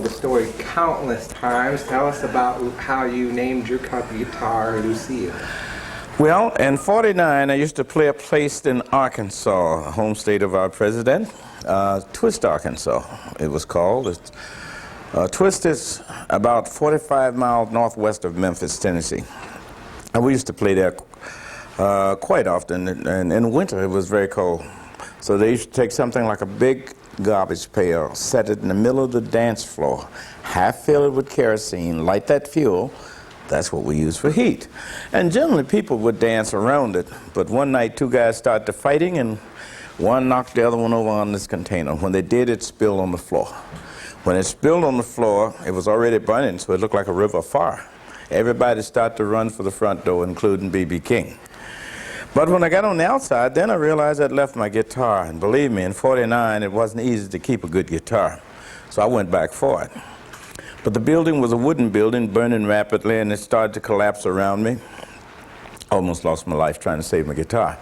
the story countless times. Tell us about how you named your guitar Lucille. Well, in '49, I used to play a place in Arkansas, home state of our president, Twist, Arkansas, it was called. Twist is about 45 miles northwest of Memphis, Tennessee. And we used to play there quite often, and in winter it was very cold. So they used to take something like a big garbage pail, set it in the middle of the dance floor, half fill it with kerosene, light that fuel. That's what we use for heat. And generally people would dance around it, but one night two guys started fighting and one knocked the other one over on this container. When they did, it spilled on the floor. When it spilled on the floor, it was already burning, so it looked like a river of fire. Everybody started to run for the front door, including B.B. King. But when I got on the outside, then I realized I'd left my guitar. And believe me, in '49, it wasn't easy to keep a good guitar. So I went back for it. But the building was a wooden building, burning rapidly, and it started to collapse around me. Almost lost my life trying to save my guitar.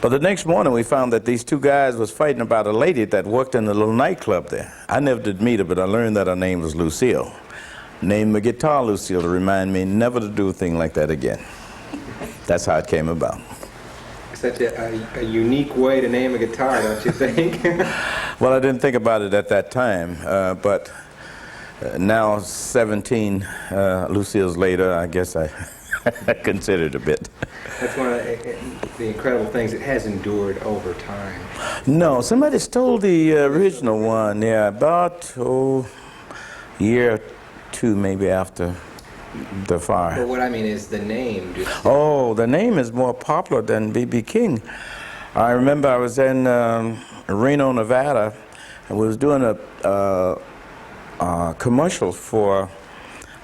But the next morning, we found that these two guys was fighting about a lady that worked in the little nightclub there. I never did meet her, but I learned that her name was Lucille. Named my guitar Lucille to remind me never to do a thing like that again. That's how it came about. Such a unique way to name a guitar, don't you think? Well, I didn't think about it at that time, but now 17 Lucille's later, I guess I considered a bit. That's one of the incredible things. It has endured over time. No, somebody stole the original one, yeah, about year or two maybe after the fire. But what I mean is the name. Oh, the name is more popular than B.B. King. I remember I was in Reno, Nevada, and we was doing a commercial for,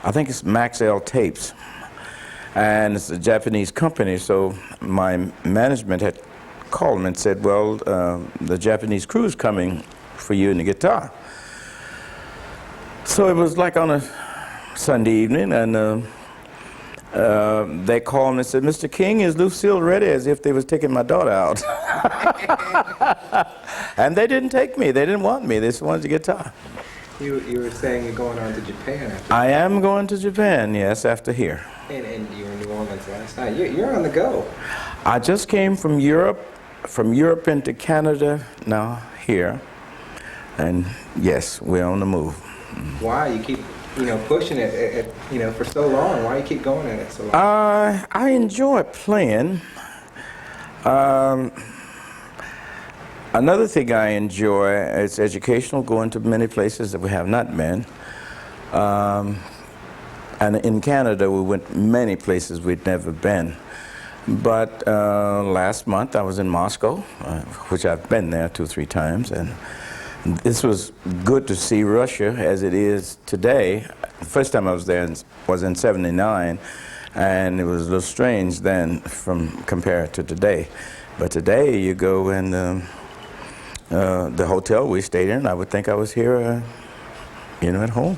I think it's Maxell Tapes. And it's a Japanese company, so my management had called me and said, well, the Japanese crew's coming for you and the guitar. So it was like on a Sunday evening, and they called me and said, Mr. King, is Lucille ready? As if they was taking my daughter out. And they didn't take me. They didn't want me. They just wanted the guitar. You were saying you're going on to Japan after. I am going to Japan, yes, after here. And you were in New Orleans last night. You're on the go. I just came from Europe into Canada, now here. And yes, we're on the move. Why? You keep, pushing it, for so long. Why you keep going at it so long? I enjoy playing. Another thing I enjoy is educational, going to many places that we have not been. And in Canada, we went many places we'd never been. But last month, I was in Moscow, which I've been there 2 or 3 times. And this was good to see Russia as it is today. The first time I was there was in '79, and it was a little strange then compared to today. But today, you go and the hotel we stayed in, I would think I was here, at home.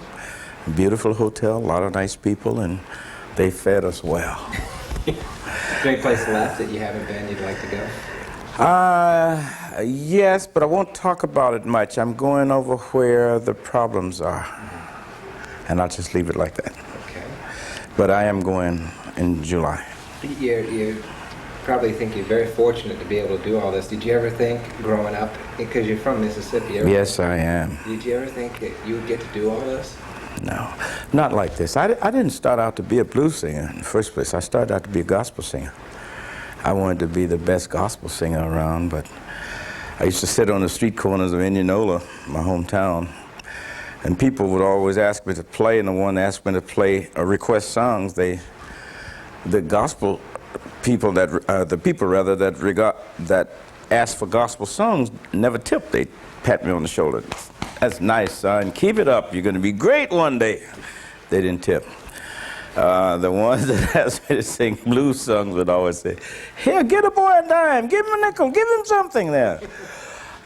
Beautiful hotel, a lot of nice people, and they fed us well. Is there any place left that you haven't been you'd like to go? Yes, but I won't talk about it much. I'm going over where the problems are, and I'll just leave it like that. Okay. But I am going in July. You probably think you're very fortunate to be able to do all this. Did you ever think, growing up, because you're from Mississippi? Yes, I am. Did you ever think that you would get to do all this? No, not like this. I didn't start out to be a blues singer in the first place. I started out to be a gospel singer. I wanted to be the best gospel singer around, but I used to sit on the street corners of Indianola, my hometown, and people would always ask me to play, and the one asked me to play or request songs. The gospel people that asked for gospel songs never tipped. They pat me on the shoulder. That's nice, son. Keep it up. You're going to be great one day. They didn't tip. The ones that asked me to sing blues songs would always say, here, get a boy a dime. Give him a nickel. Give him something there.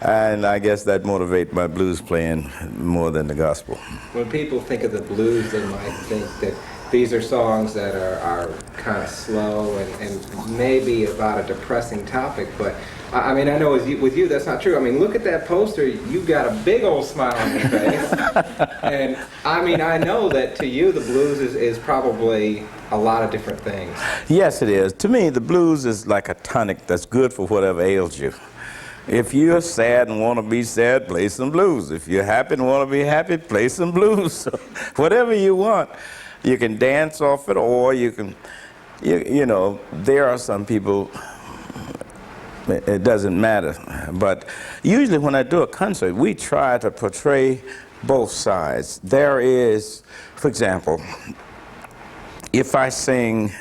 And I guess that motivates my blues playing more than the gospel. When people think of the blues, they might think that these are songs that are kind of slow and maybe about a depressing topic, but I mean, I know with you that's not true. I mean, look at that poster. You got a big old smile on your face. And I mean, I know that to you the blues is probably a lot of different things. Yes, it is. To me, the blues is like a tonic that's good for whatever ails you. If you're sad and want to be sad, play some blues. If you're happy and want to be happy, play some blues. So whatever you want, you can dance off it, or you can, you know, there are some people, it doesn't matter. But usually when I do a concert, we try to portray both sides. There is, for example, if I sing,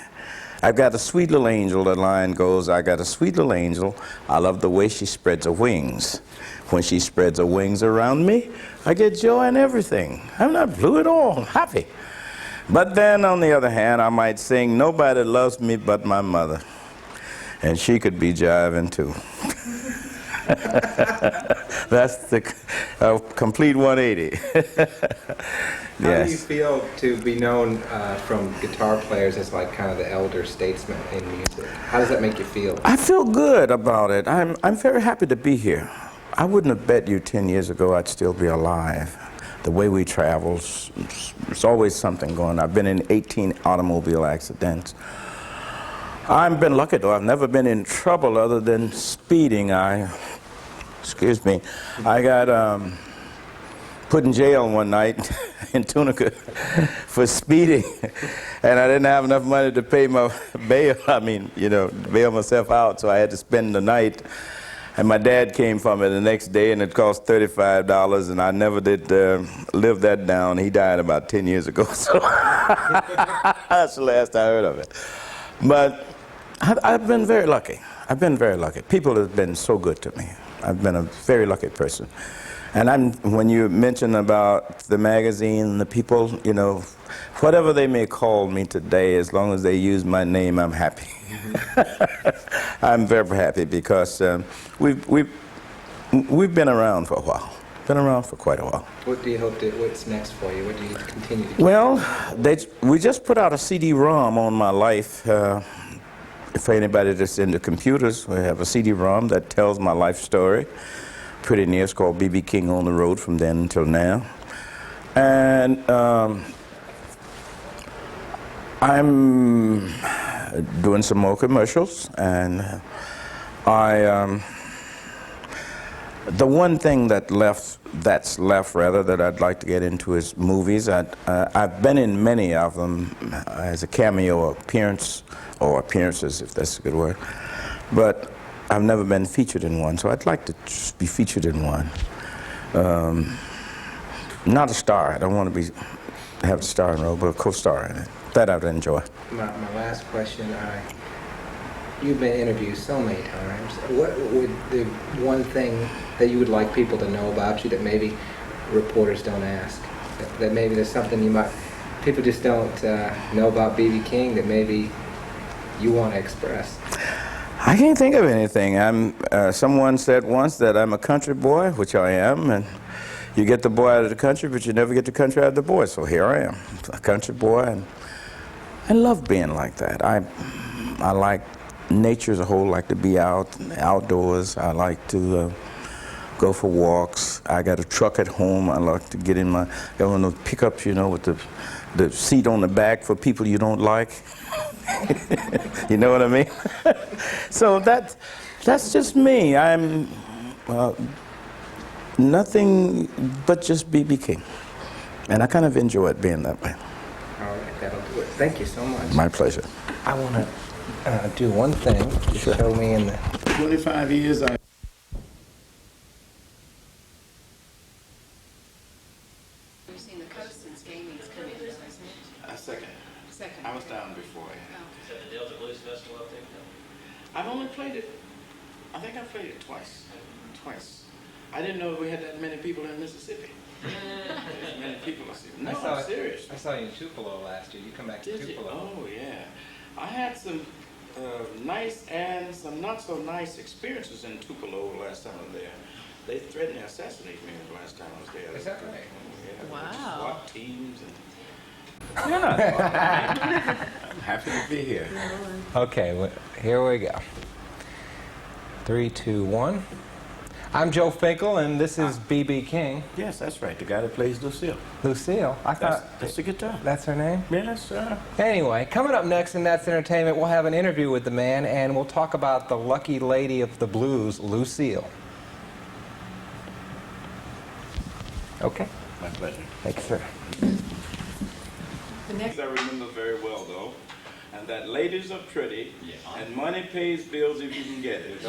I've got a sweet little angel, the line goes, I got a sweet little angel, I love the way she spreads her wings. When she spreads her wings around me, I get joy in everything. I'm not blue at all, I'm happy. But then on the other hand, I might sing, nobody loves me but my mother. And she could be jiving too. That's the complete 180. How do you feel to be known from guitar players as like kind of the elder statesman in music? How does that make you feel? I feel good about it. I'm very happy to be here. I wouldn't have bet you 10 years ago I'd still be alive. The way we travel, there's always something going on. I've been in 18 automobile accidents. I've been lucky though. I've never been in trouble other than speeding. Excuse me, I got put in jail one night in Tunica for speeding, and I didn't have enough money to pay my bail. I mean, you know, bail myself out, so I had to spend the night. And my dad came for me the next day, and it cost $35, and I never did live that down. He died about 10 years ago, so that's the last I heard of it. But I've been very lucky. I've been very lucky. People have been so good to me. I've been a very lucky person. And when you mention about the magazine, the people, you know, whatever they may call me today, as long as they use my name, I'm happy. I'm very happy because we've been around for a while. Been around for quite a while. What do you hope to, what's next for you? What do you continue to do? Well, we just put out a CD-ROM on my life. For anybody that's into computers, we have a CD-ROM that tells my life story. Pretty near. It's called B.B. King on the Road from then until now. And I'm doing some more commercials, and the one thing that's left that I'd like to get into is movies. I've been in many of them as a cameo appearance, or appearances, if that's a good word. But I've never been featured in one, so I'd like to just be featured in one. Not a star. I don't want to have a starring role, but a co-star in it. That I'd enjoy. My last question, you've been interviewed so many times. What would the one thing that you would like people to know about you that maybe reporters don't ask? That maybe there's something people just don't know about B.B. King that maybe you want to express? I can't think of anything. Someone said once that I'm a country boy, which I am, and you get the boy out of the country, but you never get the country out of the boy. So here I am, a country boy, and I love being like that. I like nature as a whole. I like to be outdoors. I like to go for walks. I got a truck at home. I like to get in got one of those pickups, you know, with the seat on the back for people you don't like. You know what I mean? So that's just me. I'm nothing but just B.B. King. And I kind of enjoy it being that way. All right, that'll do it. Thank you so much. My pleasure. I want to do one thing. Just show me in the 25 years I You've seen the coast since gaming's coming, isn't it? Second. Second. I was down before. Oh. Is that the Delta Blues Festival up there? I've only played it, I think I've played it twice. I didn't know we had that many people in Mississippi. There's many people in Mississippi. No, I'm serious. I saw you in Tupelo last year. You come back to Did you? Tupelo. Oh, yeah. I had some nice and some not so nice experiences in Tupelo the last time I was there. They threatened to assassinate me the last time I was there. Is that right? Yeah. Wow. SWAT teams and I'm happy to be here. Okay, here we go. 3, 2, 1. I'm Joe Finkle, and this is B.B. King. Yes, that's right. The guy that plays Lucille. Lucille, I thought That's the guitar. that's her name? Yes, sir. Anyway, coming up next in That's Entertainment, we'll have an interview with the man, and we'll talk about the lucky lady of the blues, Lucille. Okay. My pleasure. Thanks, sir. The next I remember very well, though, and that ladies are pretty, and money pays bills if you can get it.